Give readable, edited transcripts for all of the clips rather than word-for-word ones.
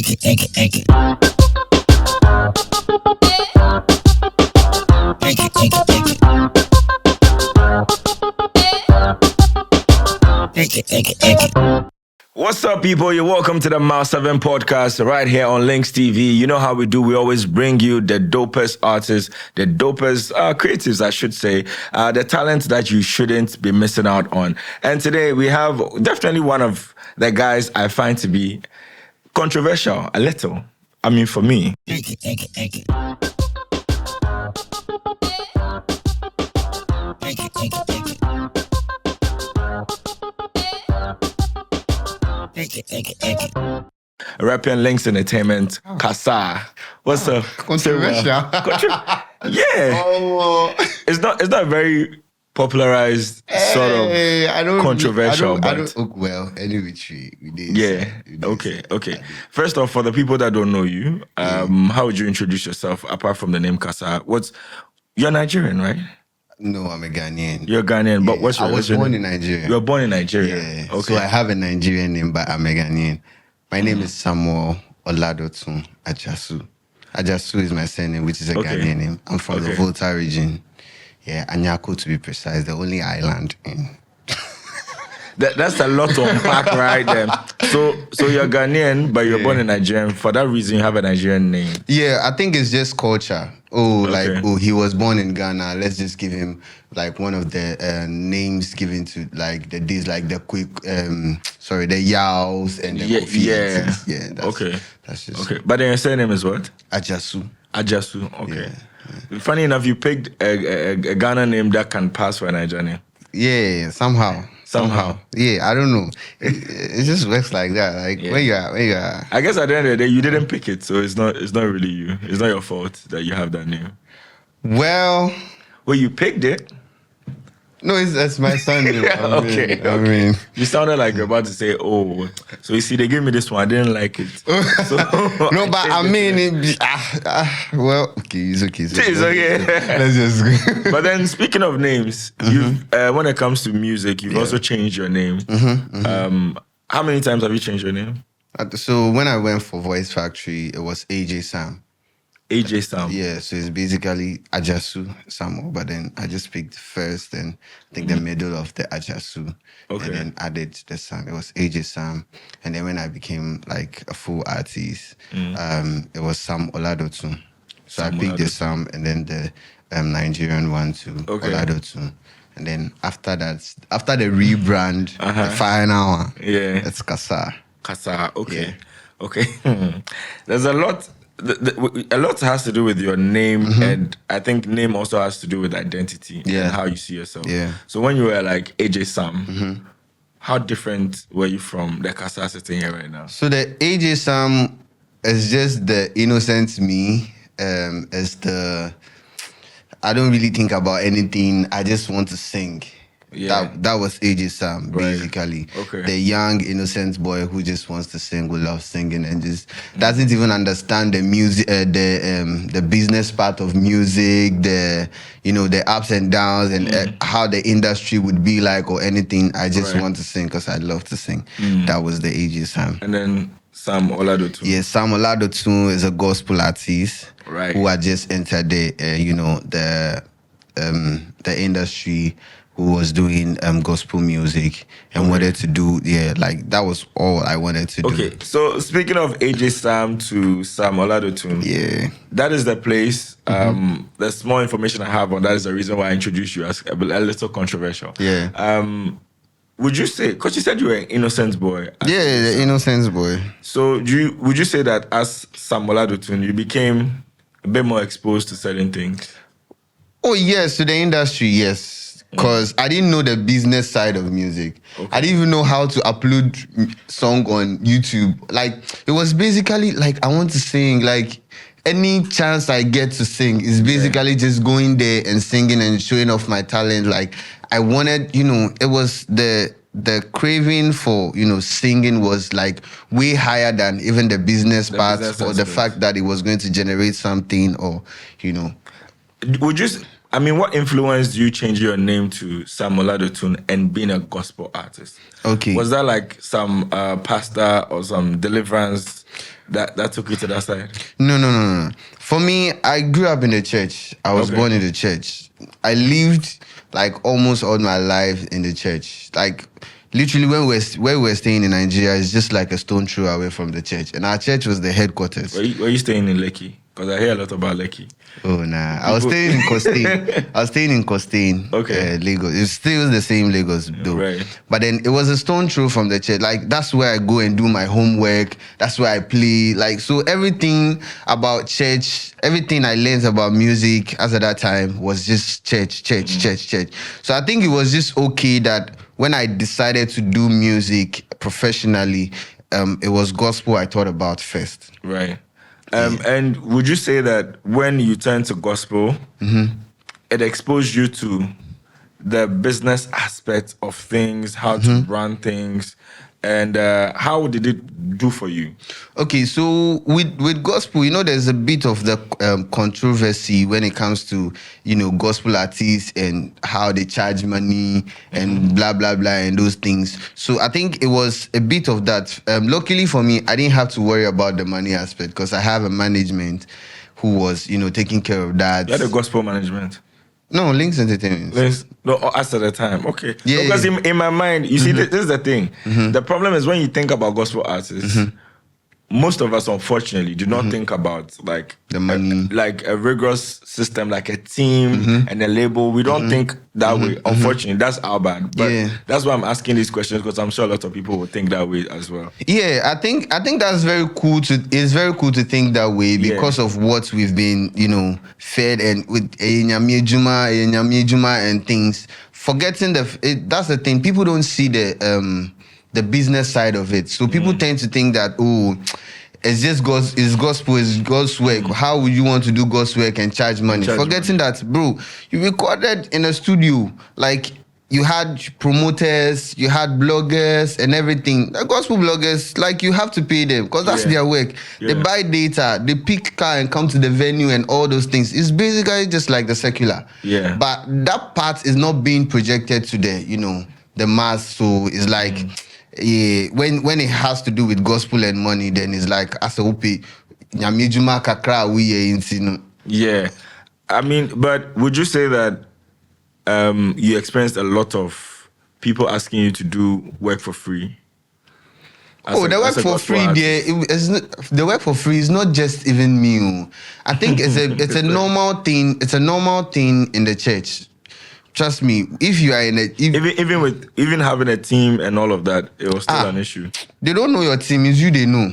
What's up, people? You're welcome to the Mouse 7 podcast right here on Lynx TV. You know how we do. We always bring you the dopest artists, the dopest creatives, I should say, the talents that you shouldn't be missing out on. And today we have definitely one of the guys I find to be controversial, a little. I mean, for me. Rapping Lynx Entertainment, KASAR. What's up? Controversial. Yeah. Oh. It's not a very popularized sort of controversial. I don't well, anyway, we did. Yeah. Okay. First off, for the people that don't know you, how would you introduce yourself apart from the name KASAR? You're Nigerian, right? No, I'm a Ghanaian. You're Ghanaian, but what's your I was born in Nigeria. You were born in Nigeria. Yeah. Okay. So I have a Nigerian name, but I'm a Ghanaian. My name is Samuel Oladotun Ajasu. Ajasu is my surname, which is a Ghanaian name. I'm from the Volta region. Yeah, Anyako to be precise, the only island in. That's a lot to unpack right there. So you're Ghanaian, but you're born in Nigeria. For that reason, you have a Nigerian name. Yeah, I think it's just culture. He was born in Ghana. Let's just give him like one of the names given to like the days, like the the Yaos and the Kofi. Yeah. That's just okay. But then your surname is what? Ajasu. Okay. Yeah. Funny enough, you picked a Ghana name that can pass for a Nigerian name. Yeah, somehow. Yeah, I don't know. It just works like that. Like when you are. I guess at the end of the day, you didn't pick it, so it's not really you. It's not your fault that you have that name. Well, you picked it. No, that's my son. Okay. I mean, you sounded like you're about to say, "Oh, so you see, they gave me this one. I didn't like it." So, no, but I mean, well, okay, it's okay. It's okay. Let's just go. But then, speaking of names, when it comes to music, you've also changed your name. How many times have you changed your name? So when I went for Voice Factory, it was AJ Sam. AJ Sam. Yeah, so it's basically Ajasu Samuel, but then I just picked first and I think the middle of the Ajasu. And then added the Sam. It was AJ Sam. And then when I became like a full artist, it was Sam Oladotun. So I picked the Sam and then the Nigerian one too, Oladotun. And then after that, after the rebrand, the final one, it's KASAR. KASAR, okay. Yeah. Okay. There's a lot. A lot has to do with your name, and I think name also has to do with identity and how you see yourself. Yeah. So when you were like AJ Sam, how different were you from the KASAR sitting here right now? So the AJ Sam is just the innocent me. I don't really think about anything. I just want to sing. Yeah. That was AJ Sam, basically. Okay. The young, innocent boy who just wants to sing, who loves singing, and just doesn't even understand the music, the business part of music, the ups and downs, and how the industry would be like or anything. I just want to sing because I love to sing. That was the AJ Sam. And then Sam Oladotun. Yeah, Sam Oladotun is a gospel artist who had just entered the industry, who was doing gospel music and wanted to do, that was all I wanted to do. Okay, so speaking of AJ Sam to Sam Oladotun, that is the place. The small information I have on that is the reason why I introduced you as a little controversial. Yeah. Would you say, because you said you were an innocent boy. Yeah, the innocent boy. So would you say that as Sam Oladotun, you became a bit more exposed to certain things? Oh, yes, to the industry, yes. Because I didn't know the business side of music. I didn't even know how to upload song on YouTube. Like, it was basically like, I want to sing. Like, any chance I get to sing is basically just going there and singing and showing off my talent. Like, I wanted, it was the craving for, singing was like way higher than even the business part, or the fact that it was going to generate something, or, Would you... I mean, what influenced you changing your name to Samuel Adotun and being a gospel artist? Okay. Was that like some pastor or some deliverance that took you to that side? No. For me, I grew up in the church. I was born in the church. I lived like almost all my life in the church. Like literally where we were staying in Nigeria is just like a stone throw away from the church. And our church was the headquarters. Were you staying in Lekki? Because I hear a lot about Lekki. Oh, nah. I was staying in Costain. Okay. Lagos. It's still the same Lagos, though. Right. But then it was a stone throw from the church. Like, that's where I go and do my homework. That's where I play. Like, so everything about church, everything I learned about music as at that time was just church. So I think it was just okay that when I decided to do music professionally, it was gospel I thought about first. Right. And would you say that when you turned to gospel, it exposed you to the business aspect of things, how to run things, and how did it do for you? Okay, so with gospel, there's a bit of the controversy when it comes to, gospel artists and how they charge money and blah, blah, blah, and those things. So I think it was a bit of that. Luckily for me, I didn't have to worry about the money aspect because I have a management who was, taking care of that. You had a gospel management? No, Lynx Entertainment. No, us at the time. Okay. Yeah, because in my mind, you see, this is the thing. The problem is when you think about gospel artists, most of us, unfortunately, do not think about like the money, like a rigorous system, like a team and a label. We don't think that way. Unfortunately, that's our bad. But that's why I'm asking these questions because I'm sure a lot of people will think that way as well. Yeah, I think that's very cool it's very cool to think that way because of what we've been, fed and with Enyamie Juma and things. Forgetting that's the thing. People don't see the business side of it. So people tend to think that, it's just gospel, it's God's work. How would you want to do God's work and charge money? Forgetting that, bro, you recorded in a studio, like you had promoters, you had bloggers and everything. The gospel bloggers, like you have to pay them because that's their work. They buy data, they pick car and come to the venue and all those things. It's basically just like the secular. Yeah. But that part is not being projected to the mass. So it's like, when it has to do with gospel and money, then it's like as a upi nyamijuma kakra we. Yeah, I mean, but would you say that you experienced a lot of people asking you to do work for free? The work for free there. The work for free is not just even me. I think it's a normal thing. It's a normal thing in the church. Trust me, if you are in even having a team and all of that, it was still an issue. They don't know your team, it's you they know.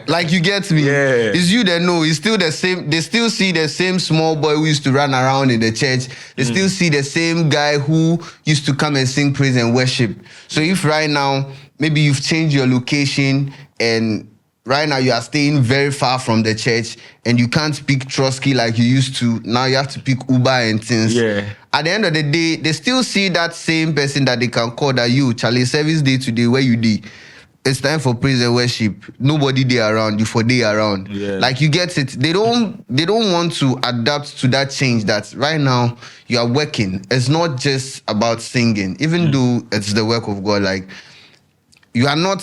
Like you get me? Yeah. It's you that know. It's still the same. They still see the same small boy who used to run around in the church. They still see the same guy who used to come and sing praise and worship. So if right now, maybe you've changed your location and right now you are staying very far from the church and you can't pick Trotsky like you used to. Now you have to pick Uber and things. Yeah. At the end of the day, they still see that same person that they can call that you, Charlie, service day today, where you did. It's time for praise and worship. Nobody there around you for day around. Yeah. Like you get it. They don't want to adapt to that change that right now you are working. It's not just about singing, even though it's the work of God. Like you are not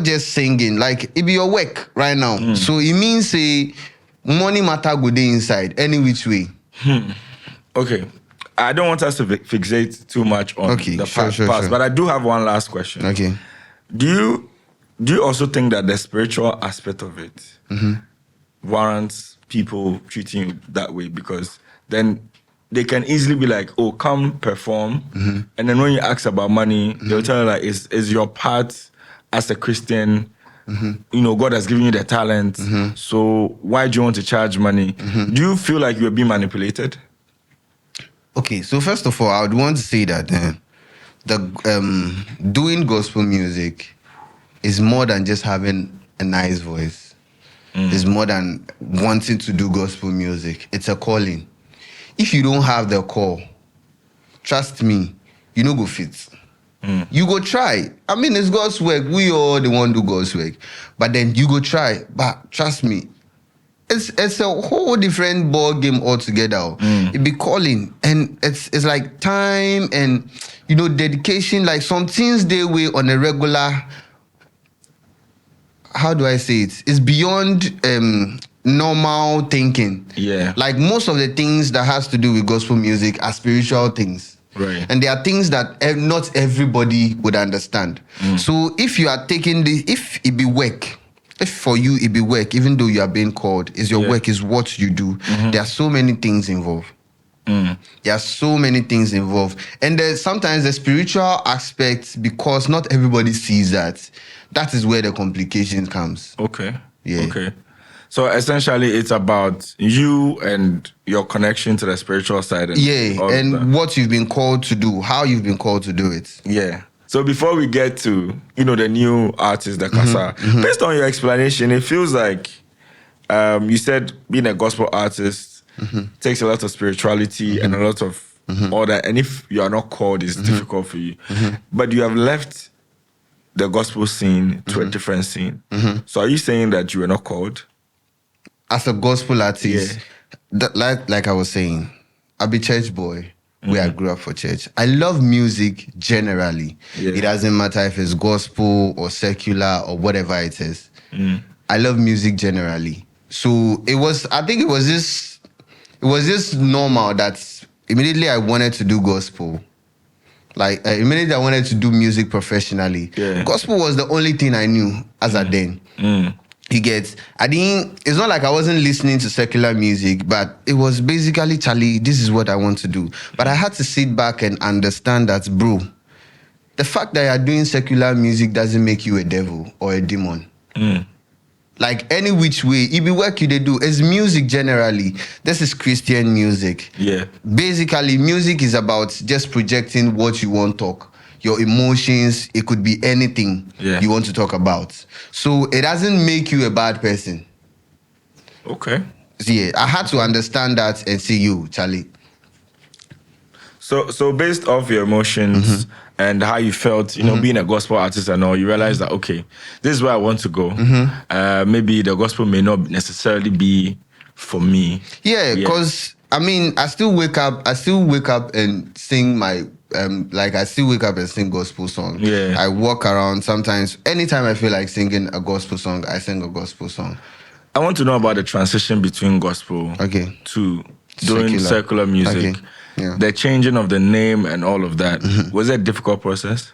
just singing. Like it be your work right now. So it means money matter go day inside any which way. Okay. I don't want us to fixate too much on the past, sure. but I do have one last question. Okay. Do you also think that the spiritual aspect of it warrants people treating you that way? Because then they can easily be like, oh, come perform. And then when you ask about money, they'll tell you like, is your part as a Christian, God has given you the talent. So why do you want to charge money? Do you feel like you're being manipulated? Okay, so first of all, I would want to say that doing gospel music is more than just having a nice voice. It's more than wanting to do gospel music. It's a calling. If you don't have the call, trust me, you no go fit. You go try. I mean, it's God's work. We all the one do God's work. But then you go try. But trust me, it's a whole different ball game altogether. It be calling, and it's like time and dedication. Like some things they way on a regular. How do I say it? It's beyond normal thinking. Yeah. Like most of the things that has to do with gospel music are spiritual things. Right. And there are things that not everybody would understand. So if you are taking if it be work, if for you it be work, even though you are being called, is your work, is what you do. There are so many things involved. There are so many things involved. And there's sometimes the spiritual aspect, because not everybody sees that. That is where the complication comes. Okay. Yeah. Okay. So essentially, it's about you and your connection to the spiritual side. And what you've been called to do, how you've been called to do it. Yeah. So before we get to, the new artist, the KASAR, based on your explanation, it feels like you said being a gospel artist takes a lot of spirituality and a lot of order. And if you are not called, it's difficult for you. But you have left the gospel scene to a different scene. So are you saying that you were not called? As a gospel artist, like I was saying, I be church boy. Where I grew up for church. I love music generally. Yeah. It doesn't matter if it's gospel or secular or whatever it is. I love music generally. So I think it was just normal that immediately I wanted to do gospel. Like immediately I wanted to do music professionally. Yeah. Gospel was the only thing I knew as a then. It's not like I wasn't listening to secular music, but it was basically, Charlie, this is what I want to do. But I had to sit back and understand that, bro, the fact that you're doing secular music doesn't make you a devil or a demon. Like any which way, it be work you they do. It's music generally. This is Christian music. Yeah. Basically, music is about just projecting what you want to talk. Your emotions, it could be anything you want to talk about. So it doesn't make you a bad person. Okay. So yeah, I had to understand that and see you, Charlie. So based off your emotions and how you felt, being a gospel artist and all, you realized that, okay, this is where I want to go. Maybe the gospel may not necessarily be for me. Yeah, because I still wake up and sing my I still wake up and sing gospel song. Yeah. I walk around sometimes. Anytime I feel like singing a gospel song, I sing a gospel song. I want to know about the transition between gospel to doing secular music. Okay. Yeah. The changing of the name and all of that. Was it a difficult process?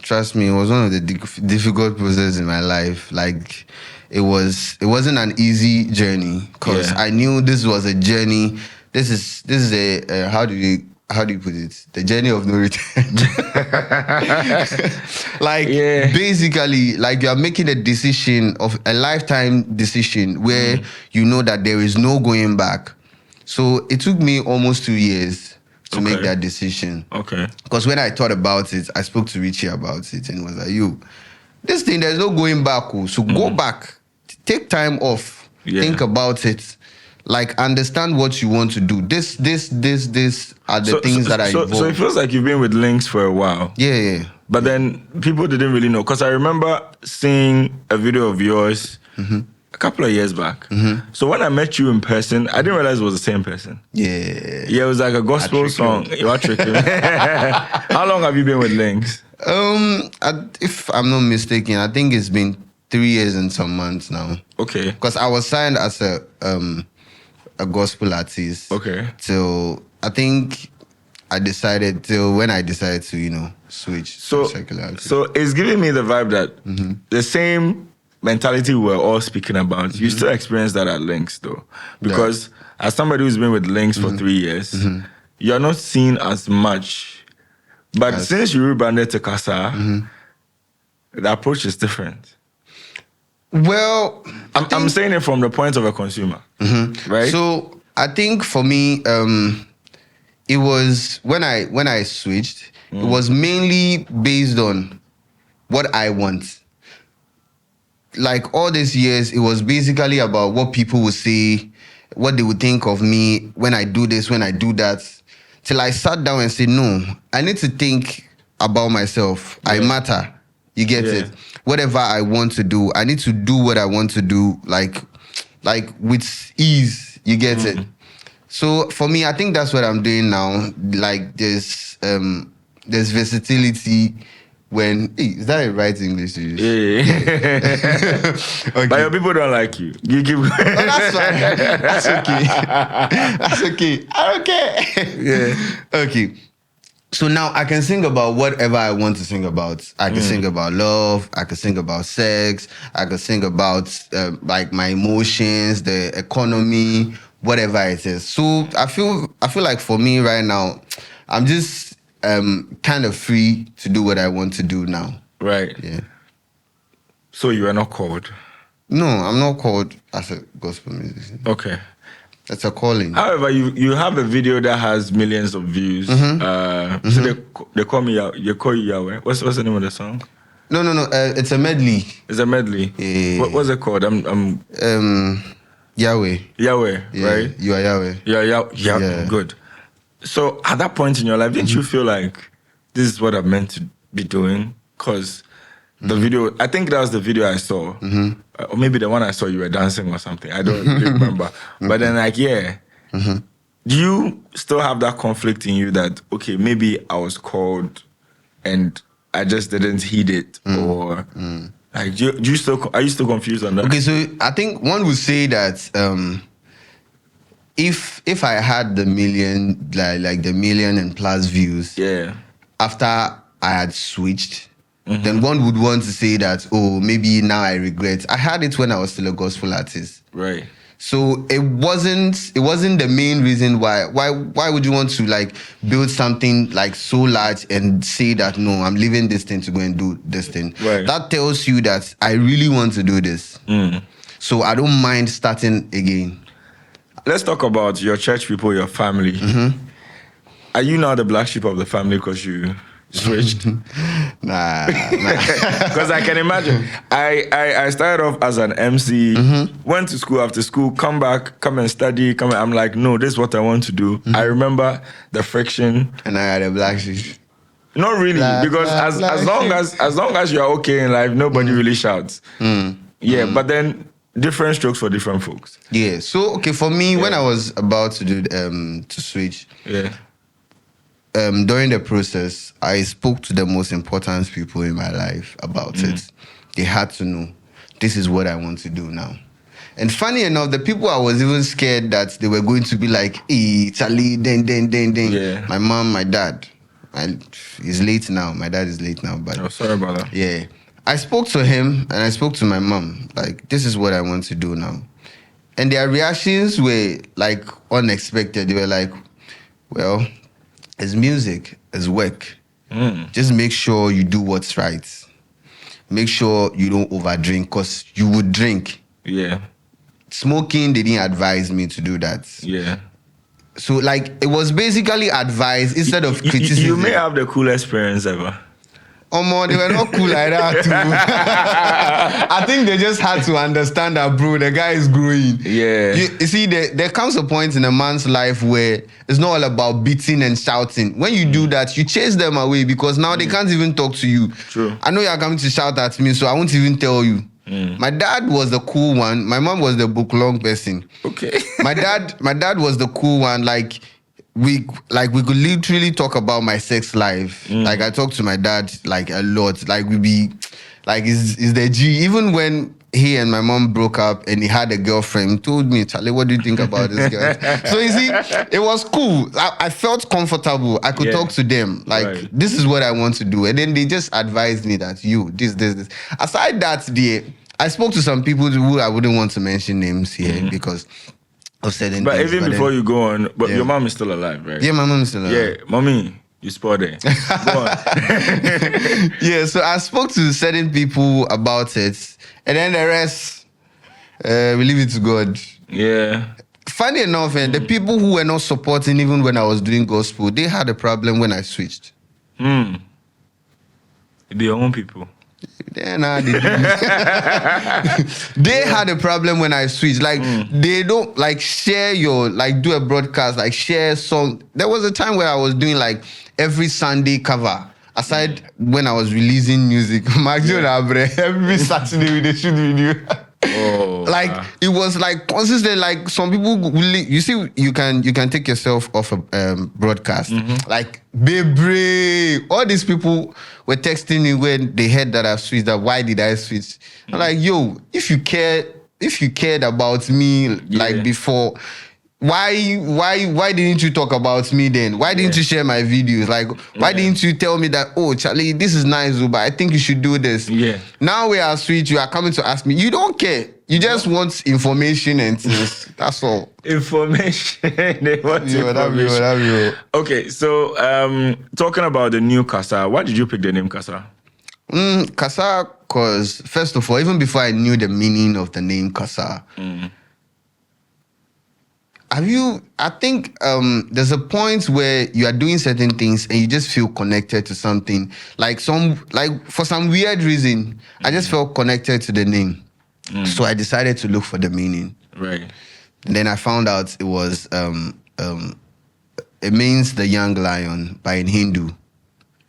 Trust me, it was one of the difficult processes in my life. Like, it wasn't an easy journey, because I knew this was a journey. This is a how do you put it? The journey of no return. Basically, like you're making a decision, of a lifetime decision, where you know that there is no going back. So it took me almost 2 years to make that decision. Okay. Because when I thought about it, I spoke to Richie about it, and he was like, this thing, there's no going back. So go back, take time off, think about it. Like, understand what you want to do. This are the things that are involved. So it feels like you've been with Lynx for a while. Yeah. But then people didn't really know. Because I remember seeing a video of yours a couple of years back. So when I met you in person, I didn't realize it was the same person. Yeah, it was like a gospel song. You are tricking me. How long have you been with Lynx? If I'm not mistaken, I think it's been 3 years and some months now. Okay. Because I was signed as a gospel artist. Okay. Till I think when I decided to, switch to secular artist. So it's giving me the vibe that the same mentality we're all speaking about, you still experience that at Lynx though. Because as somebody who's been with Lynx for 3 years, you're not seen as much. But since you rebranded to KASAR, the approach is different. Well, I'm saying it from the point of a consumer, right? So I think for me, it was when I switched, it was mainly based on what I want. Like all these years, it was basically about what people would say, what they would think of me when I do this, when I do that. Till I sat down and said, no, I need to think about myself. I matter. You get it? Whatever I want to do, I need to do what I want to do. Like like with ease. You get it. So for me, I think that's what I'm doing now. Like there's versatility. When is that a right English to use? Yeah. Okay. But your people don't like you. You keep. Oh, that's fine. That's okay. That's okay. Okay. Yeah. Okay. So now I can sing about whatever I want to sing about. I can sing about love. I can sing about sex. I can sing about like my emotions, the economy, whatever it is. So I feel like for me right now, I'm just kind of free to do what I want to do now. Right. Yeah. So you are not called. No, I'm not called as a gospel musician. Okay. It's a calling. However, you have a video that has millions of views. So they call me they call you Yahweh. What's the name of the song? No. It's a medley. It's a medley. Yeah. What's it called? Yahweh. Yahweh, Yeah, right? You are Yahweh. Yeah. Good. So at that point in your life, didn't you feel like this is what I'm meant to be doing? Because the video, I think that was the video I saw. Or maybe the one I saw you were dancing or something. I don't really remember. But then like, yeah. Do you still have that conflict in you that, okay, maybe I was called and I just didn't heed it? Or like, are you still confused on that? Okay, so I think one would say that if I had the million, like the million and plus views, Yeah. after I had switched, then one would want to say that, oh, maybe now I regret. I had it when I was still a gospel artist. Right. So it wasn't the main reason why would you want to like build something like so large and say that no, I'm leaving this thing to go and do this thing. Right. That tells you that I really want to do this. So I don't mind starting again. Let's talk about your church people, your family. Are you now the black sheep of the family because you switched? Nah. Because I can imagine. I started off as an MC, went to school after school, come and study, I'm like, no, this is what I want to do. I remember the friction. And I had a black sheep. Not really, because as long as you're okay in life, nobody really shouts. Yeah, but then different strokes for different folks. Yeah. So okay, for me, when I was about to do to switch, during the process, I spoke to the most important people in my life about it. They had to know this is what I want to do now. And funny enough, the people I was even scared that they were going to be like, hey, Charlie, then. Yeah. My mom, my dad. He's late now. My dad is late now. But sorry about that. Yeah. I spoke to him and I spoke to my mom. Like, this is what I want to do now. And their reactions were like unexpected. They were like, well, it's music, it's work. Just make sure you do what's right. Make sure you don't overdrink because you would drink. Yeah. Smoking, they didn't advise me to do that. Yeah. So, like, it was basically advice instead of criticism. You may have the coolest parents ever. Omo, they were not cool like that too. I think they just had to understand that, bro, the guy is growing. Yeah. You see, there comes a point in a man's life where it's not all about beating and shouting. When you do that, you chase them away because now they can't even talk to you. True. I know you're coming to shout at me, so I won't even tell you. My dad was the cool one. My mom was the book long person. Okay. My dad was the cool one. Like we could literally talk about my sex life. Like I talked to my dad like a lot. Like we be like is the G. Even when he and my mom broke up and he had a girlfriend, he told me, Charlie, what do you think about this girl? So you see, it was cool. I felt comfortable. I could talk to them. Like this is what I want to do. And then they just advised me that this. Aside that, I spoke to some people who I wouldn't want to mention names here because of certain but things. Even before you go on, but your mom is still alive, right? Yeah, my mom is still alive. Yeah, mommy, you spoiled it. Go on. Yeah, so I spoke to certain people about it, and then the rest, we leave it to God. Yeah. Funny enough, the people who were not supporting even when I was doing gospel, they had a problem when I switched. It'd be your own people. They had a problem when I switched. Like they don't like share your like do a broadcast, like share song. There was a time where I was doing like every Sunday cover. Aside when I was releasing music, every Saturday we shoot video. Oh, Like it was like consistent. Like some people, you see, you can take yourself off a broadcast. Like baby, all these people were texting me when they heard that I switched. That why did I switch? I'm like, yo, if you cared about me like before. Why didn't you talk about me then? Why didn't you share my videos? Like, why didn't you tell me that, oh, Charlie, this is nice, but I think you should do this. Yeah. Now we are sweet, you are coming to ask me. You don't care. You just want information and things. That's all. Information. They want information. That. Okay, so talking about the new KASAR, why did you pick the name KASAR? KASAR, because first of all, even before I knew the meaning of the name KASAR, I think there's a point where you are doing certain things and you just feel connected to something. Like for some weird reason, I just felt connected to the name. So I decided to look for the meaning. Right. And then I found out it was it means the young lion by in Hindu.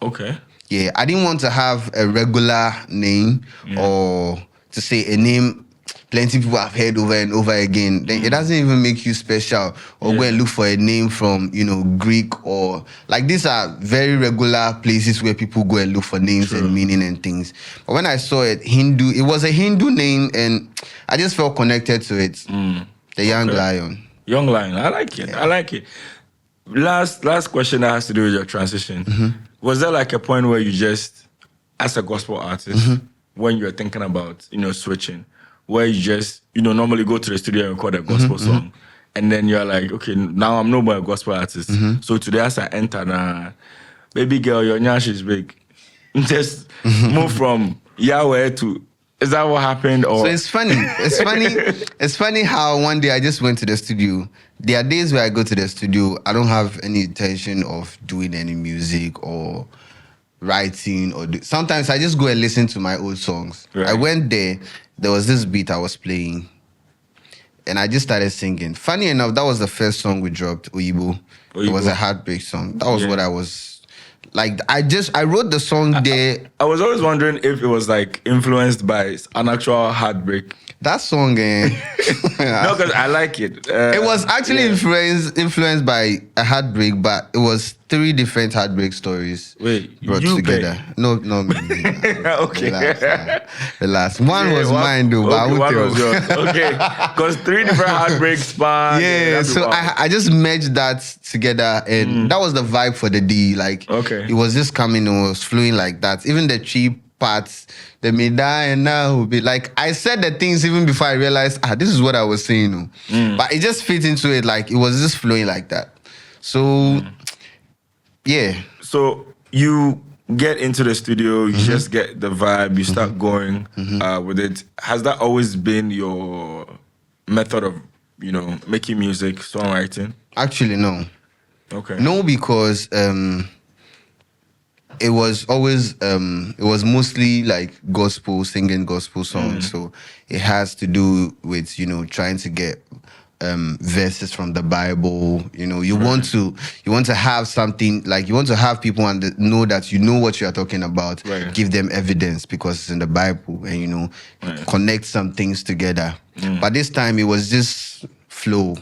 Okay. Yeah, I didn't want to have a regular name or to say a name plenty people have heard over and over again. Then it doesn't even make you special. Or go and look for a name from, Greek or like these are very regular places where people go and look for names and meaning and things. But when I saw it, Hindu, it was a Hindu name and I just felt connected to it. The young lion. Young lion. I like it. I like it. Last question that has to do with your transition. Was there like a point where you just, as a gospel artist, when you're thinking about, switching, where you just, normally go to the studio and record a gospel song, and then you're like, okay, now I'm no more a gospel artist. So today as I enter, baby girl, your nyash is big. Just move from Yahweh to, is that what happened? Or? So it's funny. It's funny how one day I just went to the studio. There are days where I go to the studio, I don't have any intention of doing any music or writing sometimes I just go and listen to my old songs. Right. I went there was this beat I was playing and I just started singing. Funny enough, that was the first song we dropped, Oyibo. It was a heartbreak song. That was what I was like. I wrote the song there. I was always wondering if it was like influenced by an actual heartbreak. That song, no, because I like it. It was actually influenced by a heartbreak, but it was 3 different heartbreak stories brought together. No, me. Okay. Relax. One was mine, though, but I won't tell. Was yours. Okay, because 3 different heartbreaks span. Yeah, so I just merged that together, and that was the vibe for the D. Like, it was just coming, it was flowing like that. Even the cheap parts, the may die and now will be like I said the things even before I realized this is what I was saying. But it just fit into it, like it was just flowing like that. So yeah. So you get into the studio, you just get the vibe, you start going with it. Has that always been your method of, making music, songwriting? Actually, no. Okay. No, because it was always it was mostly like gospel, singing gospel songs. So it has to do with trying to get verses from the Bible. You want to have something, like you want to have people know that you know what you are talking about. Give them evidence because it's in the Bible, and connect some things together. But this time it was just flow.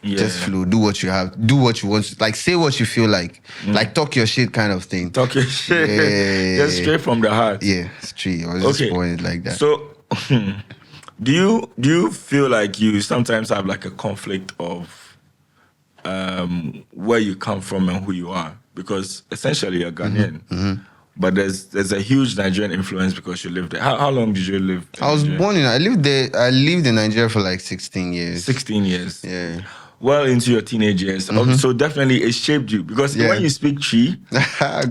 Just flow. Do what you have. Do what you want. Like say what you feel like. Like talk your shit kind of thing. Talk your shit. Yeah. Just straight from the heart. Yeah, straight. I was just pouring it like that. So, do you feel like you sometimes have like a conflict of where you come from and who you are? Because essentially you're Ghanaian. But there's a huge Nigerian influence because you lived there. How long did you live in I was born in. I lived there. I lived in Nigeria for like 16 years. 16 years. Yeah. Well into your teenage years. So definitely it shaped you. Because when you speak Chi,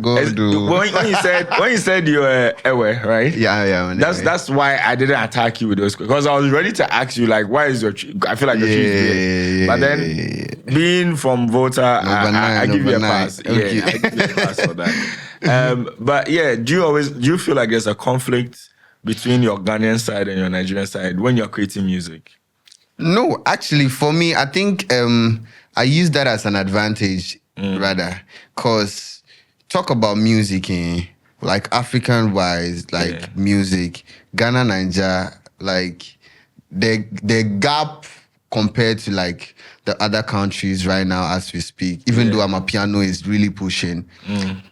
when you said you were Ewe, right? Yeah. That's why I didn't attack you with those questions. Because I was ready to ask you, like, why is your Chi? I feel like your Chi is weird. But then, being from Volta, I give you a pass. Okay. I give you a pass for that. But yeah, do you feel like there's a conflict between your Ghanaian side and your Nigerian side when you're creating music? No, actually, for me, I think I use that as an advantage, rather. Because talk about music, like African-wise, like music, Ghana, Nigeria, like the gap compared to like the other countries right now as we speak, even though Amapiano is really pushing,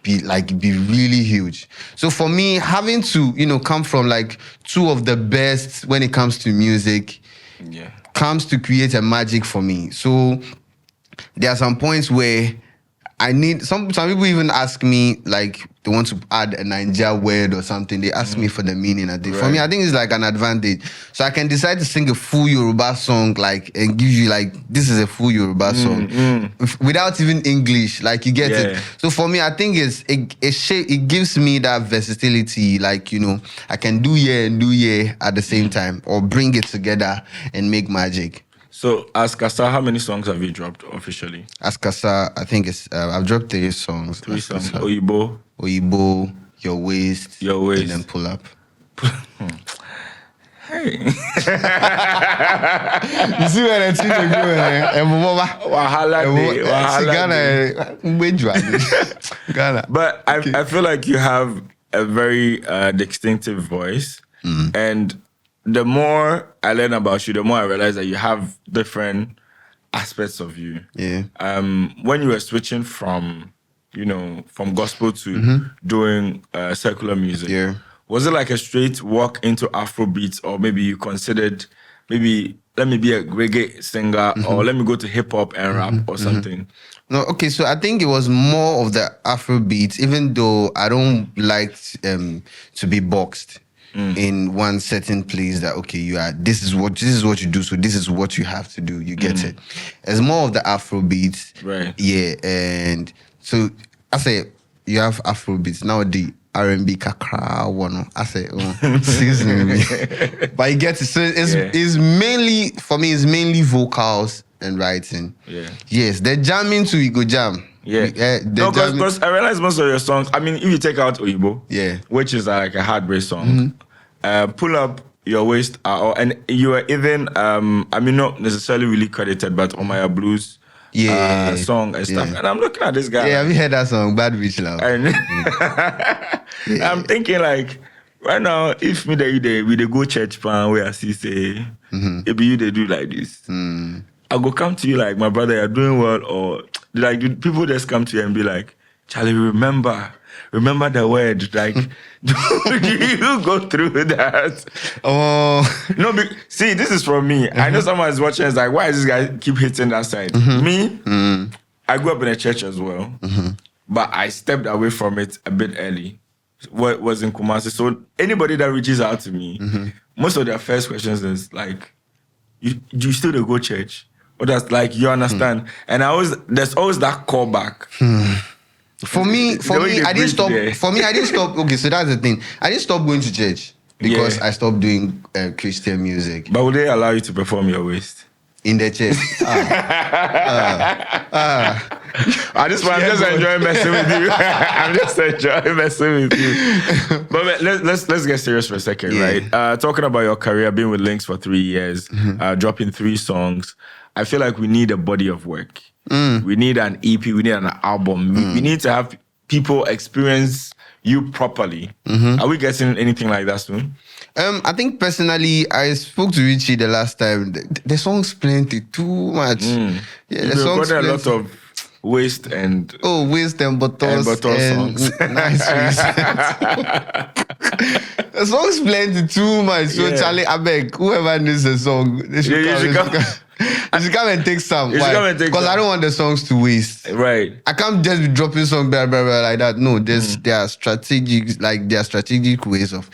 be really huge. So for me, having to, come from like two of the best when it comes to music, comes to create a magic for me. So there are some points where I need some people even ask me, like, they want to add a Niger word or something. They ask me for the meaning. For me, I think it's like an advantage. So I can decide to sing a full Yoruba song, like, and give you like, this is a full Yoruba song without even English. Like, you get it. So for me, I think it gives me that versatility. Like, I can do yeah and do yeah at the same time, or bring it together and make magic. So, as KASAR, how many songs have you dropped officially? As KASAR, I think I've dropped 3 songs. 3 songs. Oyibo, Your Waist, and then Pull Up. Hey. You see where the thing is going? Ghana. But I feel like you have a very distinctive voice, and the more I learn about you, the more I realize that you have different aspects of you. Yeah. When you were switching from gospel to doing secular music, was it like a straight walk into Afrobeats, or maybe you considered, maybe let me be a reggae singer, or let me go to hip hop and rap or something? No, okay, so I think it was more of the Afrobeats, even though I don't like to be boxed in one certain place that, okay, this is what you do, so this is what you have to do. You get it. It's more of the Afrobeats. Right. Yeah, and so I say you have Afrobeats. Now the R&B kakra one. I say season me. But you get it. So it's mainly, for me, it's mainly vocals and writing. Yeah. Yes, the jamming too, we go jam. Yeah. No, because I realize most of your songs, I mean, if you take out Oyibo, which is like a heartbreak song, Pull Up, Your Waist, and you are even, not necessarily really credited, but on my blues song and stuff. And I'm looking at this guy. Yeah, have you heard that song, Bad Bitch Love? I'm thinking like, right now, if me we go church pan where I see say, maybe you they do like this. I go come to you like, my brother, you're doing well, or like people just come to you and be like, Charlie, remember the word. Like, do you go through that? Oh no, see, this is from me. I know someone is watching. It's like, why does this guy keep hitting that side? Me, I grew up in a church as well, but I stepped away from it a bit early. What was in Kumasi? So anybody that reaches out to me, most of their first questions is like, you still do go church? Or that's like, you understand? And there's always that callback. For me, I didn't stop. For me, I didn't stop. Okay, so that's the thing. I didn't stop going to church because I stopped doing Christian music. But would they allow you to perform Your Waist? In the church? I'm just enjoying messing with you. I'm just enjoying messing with you. But let's get serious for a second, right? Talking about your career, being with Lynx for 3 years, dropping 3 songs. I feel like we need a body of work. We need an EP, we need an album. We need to have people experience you properly. Are we getting anything like that soon? I think personally, I spoke to Richie the last time. The song's plenty, too much. Yeah, the song's plenty. A lot of waist and... Oh, waist and bottles. songs. Nice reasons. The song's plenty, too much. So Charlie, I beg, whoever needs a song, they should come. You should come and take some. Why? Because I don't want the songs to waste. Right. I can't just be dropping songs blah, blah, blah, like that. No, there are strategic ways of,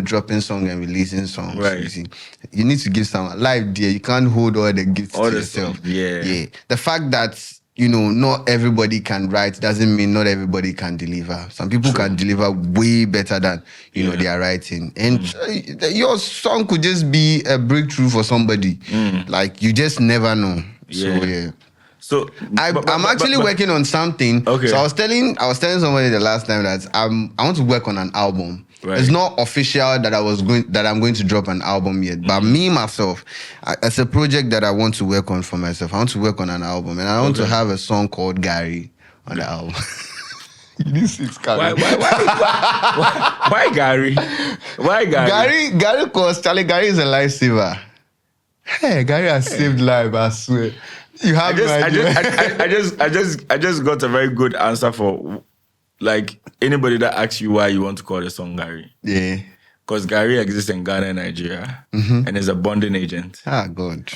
dropping songs and releasing songs. Right. You see, you need to give some live there. You can't hold all the gifts to yourself. Songs. Yeah. The fact that not everybody can write doesn't mean not everybody can deliver. Some people can deliver way better than they are writing, and your song could just be a breakthrough for somebody. Like, you just never know. So I'm actually working on something. Okay. So I was telling somebody the last time that I want to work on an album. Right. It's not official that I'm going to drop an album yet, but me myself, it's a project that I want to work on for myself. I want to work on an album, and I want to have a song called Gary on the album. This is why Gary? Why Gary? Gary, because Charlie, Gary is a lifesaver. Hey, Gary has saved life, I swear. You have no idea. I just got a very good answer for like anybody that asks you why you want to call the song Gary. Yeah. Because Gary exists in Ghana and Nigeria and is a bonding agent. Ah, God.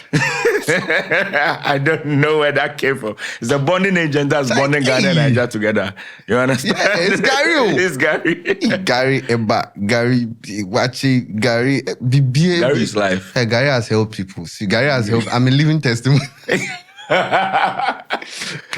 I don't know where that came from. It's a bonding agent that's bonding Ghana and Nigeria together. You understand? Yeah, it's Gary. It's Gary. Gary Eba, Gary Wachi, Gary BBA. Gary's life. Hey, Gary has helped people. See, Gary has helped. I'm a living testimony.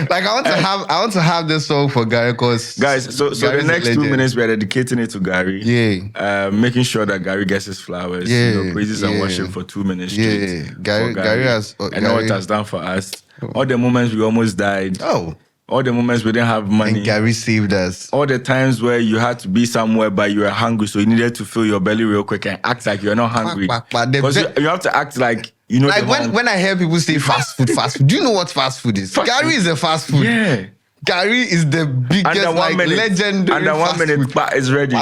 Like I want to have this song for Gary because guys. So the next 2 minutes we are dedicating it to Gary. Yeah. Making sure that Gary gets his flowers. Yeah. You know, praises and worship for 2 minutes straight. Yeah. Gary has. I know what it has done for us. All the moments we almost died. Oh. All the moments we didn't have money. And Gary saved us. All the times where you had to be somewhere but you were hungry, so you needed to fill your belly real quick and act like you're not hungry. Because you have to act like you know. Like when I hear people say fast food, do you know what fast food is? Gary is a fast food. Yeah. Gary is the biggest legendary. Under 1 minute, but it's ready.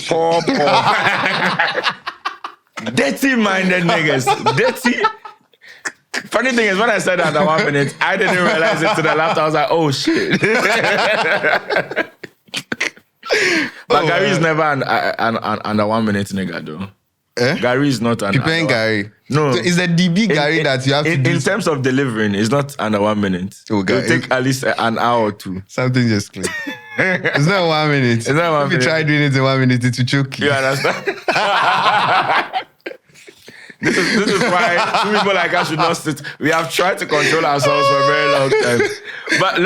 Poor. Dirty-minded niggas. Dirty. Funny thing is, when I said under 1 minute, I didn't realize it to the left. I was like, oh shit. But Gary is never an under 1 minute nigga though. Eh? Gary is not an. Preparing Gary. No. So it's the DB Gary that you have to do. In terms of delivering, it's not under 1 minute. Oh, It will take at least an hour or two. Something just clicked. It's not 1 minute. It's not 1 minute. If you try doing it in 1 minute, it will choke you. You understand? This is why two people like us should not sit. We have tried to control ourselves for a very long time. But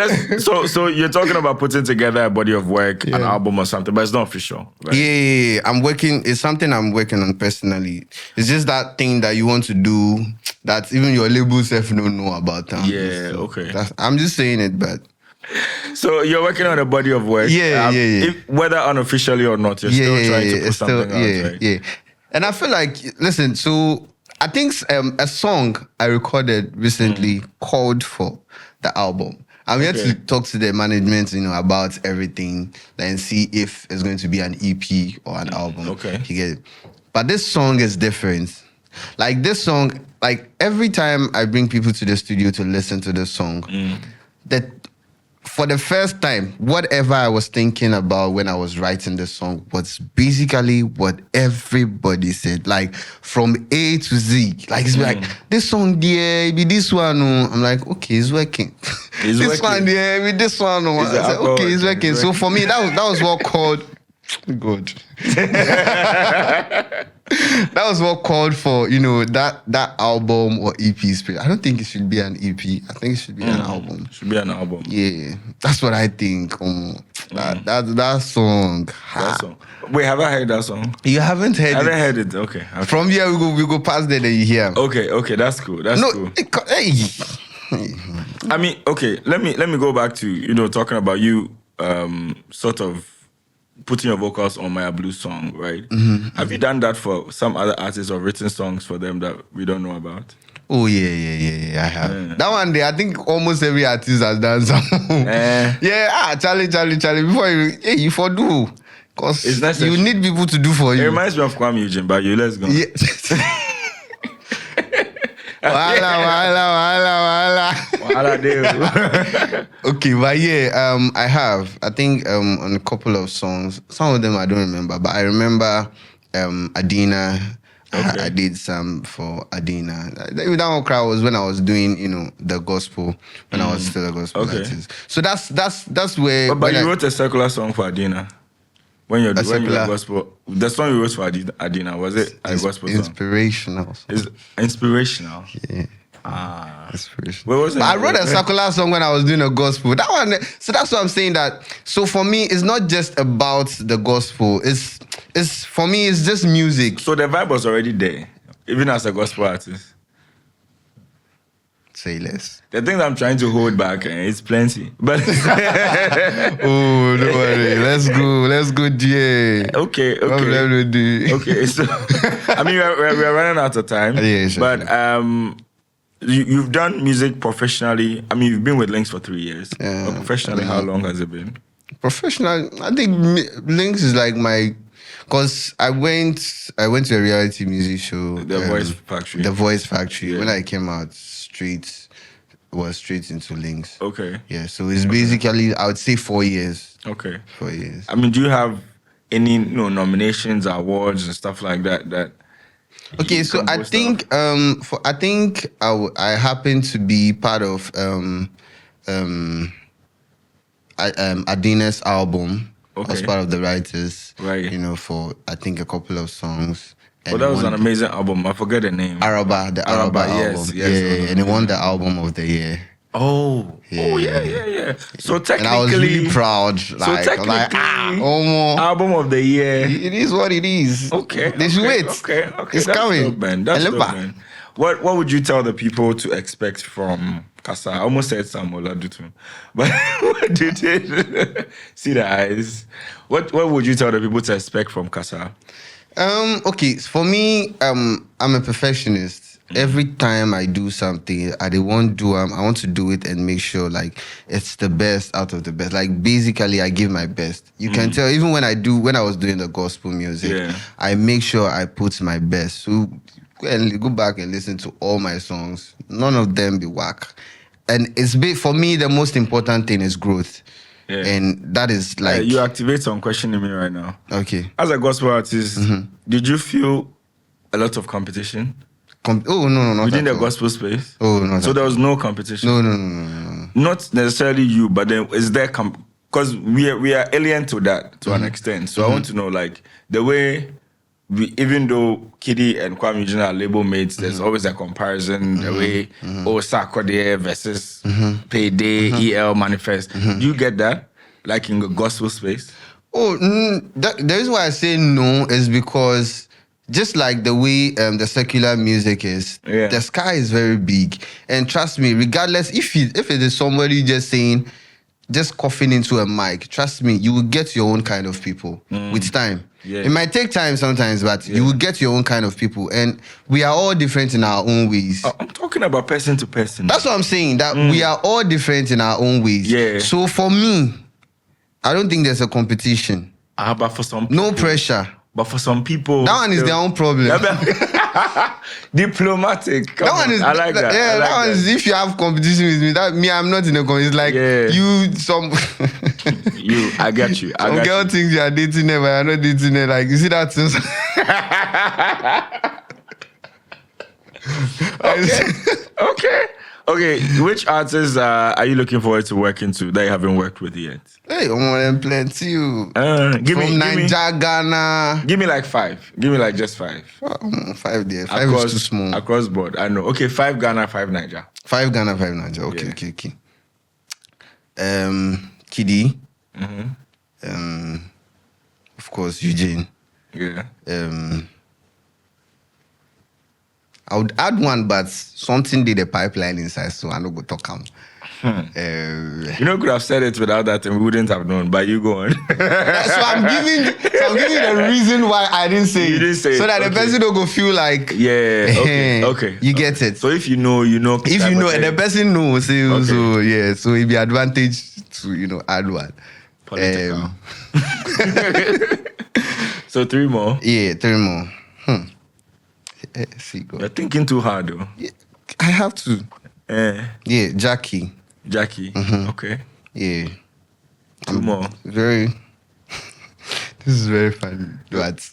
so you're talking about putting together a body of work, an album or something, but it's not official. Right? Yeah. I'm working. It's something I'm working on personally. It's just that thing that you want to do that even your label self don't know about. Yeah, so okay. I'm just saying it, but. So you're working on a body of work. Yeah. Whether unofficially or not, you're still trying to put something out, right? Yeah. And I feel like, listen, so I think a song I recorded recently called for the album. I'm here to talk to the management, about everything and see if it's going to be an EP or an album. Okay. You get it? But this song is different. Like this song, like every time I bring people to the studio to listen to this song, that for the first time, whatever I was thinking about when I was writing this song was basically what everybody said, like from A to Z. Like it's like this song, yeah, be this one. I'm like, okay, it's working. This one, yeah, be this one. I said, okay, it's working. So for me, that was what called. Good. That was what called for, that album or EP spirit. I don't think it should be an EP. I think it should be an album. It should be an album. Yeah, that's what I think. That song. That song. Wait, have I heard that song? You haven't heard I it? haven't heard it. Okay. From here, we go past there, then you hear. Okay, that's cool. That's cool. I mean, okay, let me go back to, talking about you sort of putting your vocals on my blues song, right? Have you done that for some other artists or written songs for them that we don't know about? Oh, yeah, I have. Yeah. That one day, I think almost every artist has done some. Charlie, before you for do. Because you need people to do for you. It reminds me of Kwame Eugene, but let's go. Yeah. Wala. Okay, but I have. I think on a couple of songs. Some of them I don't remember, but I remember Adina. Okay. I did some for Adina. That one cry was when I was doing, the gospel, when I was still a gospel artist. So that's where. But you wrote a secular song for Adina. When you're gospel, the song you wrote for Adina, was it a gospel song? Inspirational. It's inspirational. Yeah. Inspirational. Where was it? I wrote a secular song when I was doing a gospel. That one. So that's what I'm saying. That so for me, it's not just about the gospel. It's for me, it's just music. So the vibe was already there, even as a gospel artist. Say less. The thing that I'm trying to hold back is plenty. But oh, don't worry. Let's go, DA. Okay. Okay, so I mean we're running out of time. Yeah, sure, but you've done music professionally. I mean, you've been with Lynx for 3 years. Yeah. But professionally, how long has it been? Professional, I think Lynx is like my Because I went to a reality music show. The Voice Factory. The Voice Factory. Yeah. When I came out, was straight into Lynx. Okay. Yeah, so it's basically, I would say 4 years. Okay. 4 years. I mean, do you have any nominations, awards, and stuff like that? Okay, so I think I happen to be part of Adina's album. I was Okay. part of the writers, Right. for I think a couple of songs. Well, that was an amazing album. I forget the name. Araba, the Araba album. Yes. And it won the album of the year. Oh, yeah. So technically, and I was really proud. album of the year. It is what it is. Okay. They should wait. Okay. It's That's coming. dope, man. That's dope, man. What would you tell the people to expect from KASAR? I almost said Samuel Adutu, but what did you see the eyes? What would you tell the people to expect from KASAR? Okay, for me, I'm a perfectionist. Every time I do something, I want to do it and make sure like it's the best out of the best. Like basically, I give my best. You can tell even when I was doing the gospel music, I make sure I put my best. So go back and listen to all my songs. None of them be whack. And it's for me, the most important thing is growth. Yeah. And that is like... you activate some questioning me right now. Okay. As a gospel artist, did you feel a lot of competition? No. Within the gospel space? Oh, no. So there was no competition? No. Not necessarily you, but then is there... Because we are alien to that, to an extent. So I want to know, like, the way... even though Kiddy and Kwame Eugene are label mates, there's always a comparison. The way Sarkodie versus Payday, EL Manifest. Do you get that? Like in the gospel space? The reason why I say no is because just like the way the secular music is, the sky is very big. And trust me, regardless, if it is somebody just coughing into a mic, trust me, you will get your own kind of people with time. Yeah. It might take time sometimes, but you will get your own kind of people. And we are all different in our own ways. I'm talking about person to person. That's what I'm saying, that we are all different in our own ways. Yeah. So for me, I don't think there's a competition. But for some people, no pressure. But for some people... That one is their own problem. Diplomatic. That one is... I like that. Yeah, that one is if you have competition with me, I'm not in a competition. It's like I get you. Some girl thinks you are dating her, but you're not dating her. Like, you see that thing? Okay. Which artists are you looking forward to working to that you haven't worked with yet? Hey, I'm plenty. Give me Nigeria, Ghana. Give me like 5. Give me like just 5. 5 there. 5 is too small. Across board, I know. Okay, 5 Ghana, 5 Nigeria. 5 Ghana, 5 Nigeria. Okay. Kiddy. Of course, Eugene. Yeah. I would add one, but something did a pipeline inside, so I don't go talk him. You could have said it without that, and we wouldn't have known. But you go on. So I'm giving the reason why I didn't say it. You didn't say so it. that the person don't go feel like okay. You get it. So if you know, If you know, and the person knows, so it be advantage to add one. Political. So 3 more. Yeah, 3 more. See, go. You're thinking too hard, though. Yeah, I have to. Yeah, Jackie. Okay. Yeah. 2 more. This is very funny. But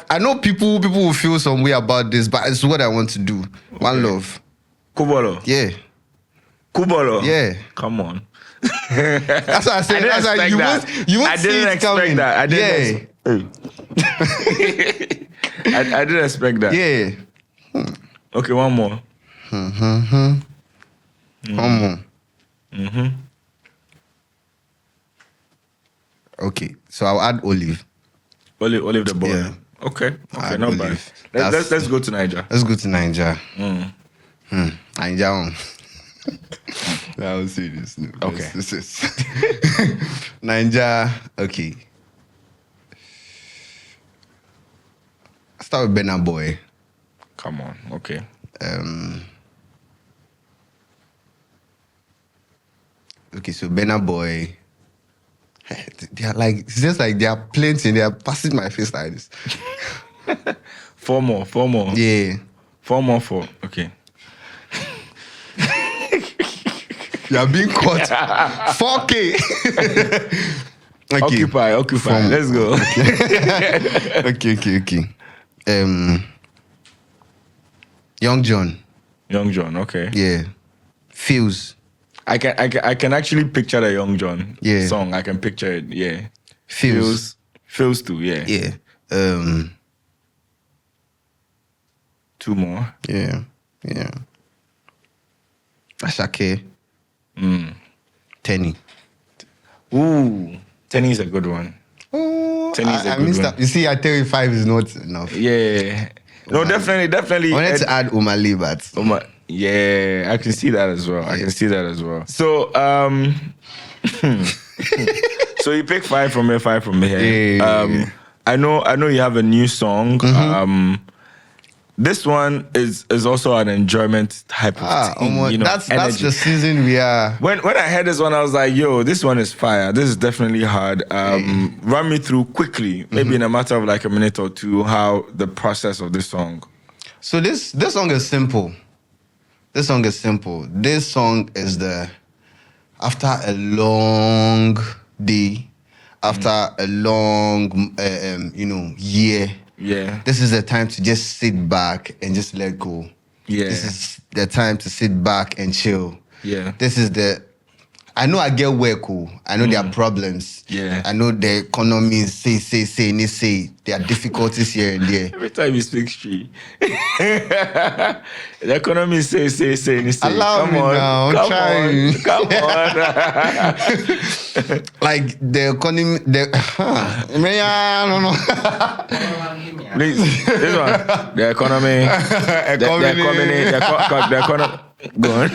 I know people will feel some way about this, but it's what I want to do. Okay. One love. Kubolo. Yeah. Kubolo. Yeah. Come on. That's what I said. You won't see it coming. I didn't expect that. Yeah. Okay, 1 more. One more. Okay, so I'll add Olive. Olive the boy. Yeah. Okay, not bad. Let's go to Niger. Let's go to Niger. Niger. I will say this. No, okay. This is Niger. Okay. Start with Benna Boy. Come on. Okay. Okay, so Benna Boy. They are like, it's just like they are plenty. They are passing my face like this. Four more. Yeah. Four. Okay. You are being caught. 4K. Okay. Occupy. Let's go. Okay. Young John. Okay. Yeah. Feels. I can actually picture the Young John song. I can picture it. Yeah. Feels too. Yeah. Yeah. 2 more. Yeah. Ashake. Tenny. Ooh, Tenny is a good one. Oh, Tenny is a good missed one. that. You see, I tell you 5 is not enough. Yeah. No, definitely. I wanted to add Umali, but yeah, I can see that as well. So, so you pick 5 from here, 5 from here. Yeah. I know you have a new song. This one is also an enjoyment type of thing. that's energy. the season we are. When I heard this one, I was like, yo, this one is fire. This is definitely hard. Run me through quickly, maybe in a matter of like a minute or two, how the process of this song. So this song is simple. This song is after a long day, after a long, year. Yeah. This is the time to just sit back and just let go. Yeah. This is the time to sit back and chill. Yeah. I know I get work. I know there are problems. Yeah. I know the economy is say. There are difficulties here and there. Every time you speak street, the economy say. Allow come me on, now. I'm trying. Come on. Like the economy, I don't know. Please, this one. The economy. The economy. Go on.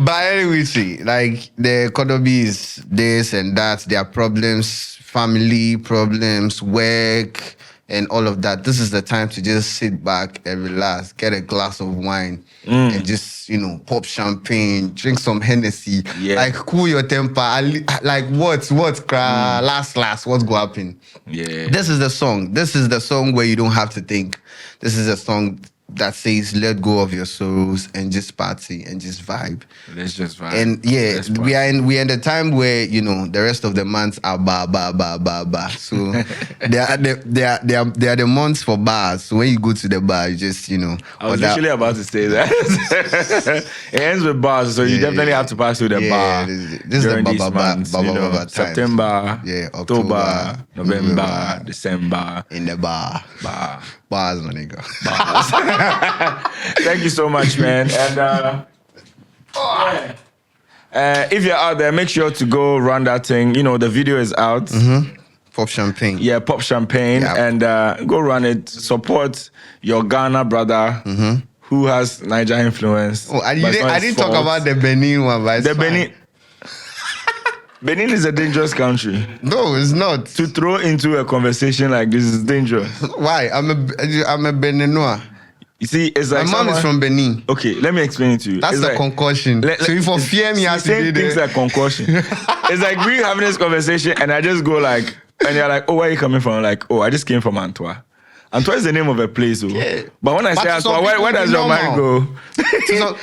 But anyway, see, like the economy is this and that. There are problems, family problems, work, and all of that. This is the time to just sit back and relax, get a glass of wine, and just pop champagne, drink some Hennessy, like cool your temper. Like what? Last, what's go happen? Yeah. This is the song. This is the song where you don't have to think. This is a song that says let go of your sorrows and just party and just vibe. Let's just vibe. And we are in the time where the rest of the months are ba. So they are the months for bars. So when you go to the bar, you just I was literally about to say that. It ends with bars, so you definitely have to pass through the bar. This is the ba September, October, November, December. In the bar. Bars, my nigga. Thank you so much, man. And if you're out there, make sure to go run that thing. The video is out. Pop champagne. Yeah, pop champagne. Yep. And go run it. Support your Ghana brother who has Niger influence. Oh, I didn't talk about the Benin one, but Benin is a dangerous country. No, it's not. To throw into a conversation like this is dangerous. Why? I'm a Beninois. You see, it's like my mom is from Benin. Okay, let me explain it to you. That's a concussion. So if you fear me, I say things like concussion. It's like we having this conversation, and I just go like, and you're like, oh, where are you coming from? Like, oh, I just came from Antwerp. Antwerp is the name of a place, but when I say Antwerp, where does your mind go?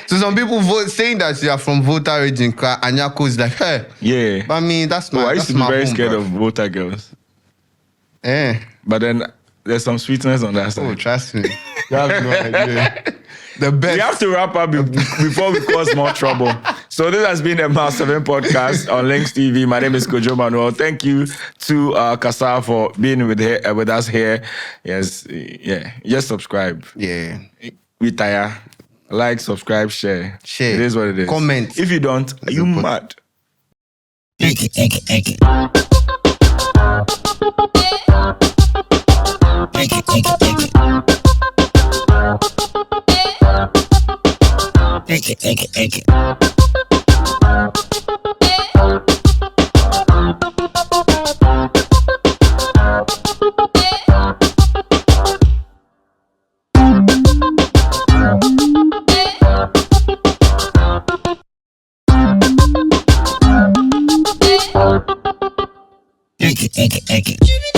So some people saying that you are from Volta region, Anyako is like, hey. Yeah. But I mean, that's my. I used to be very scared of Volta girls. But then there's some sweetness on that side. Oh, trust me. You have no idea. The best. We have to wrap up before we cause more trouble. So this has been the Mouse 7 podcast on Lynx TV. My name is Kojo Manuel. Thank you to KASAR for being with us here. Yes, just subscribe. Yeah. We tire. Like, subscribe, share. It is what it is. Comment. If you don't, are you mad? Take it. Take it. Eke, eke, eke.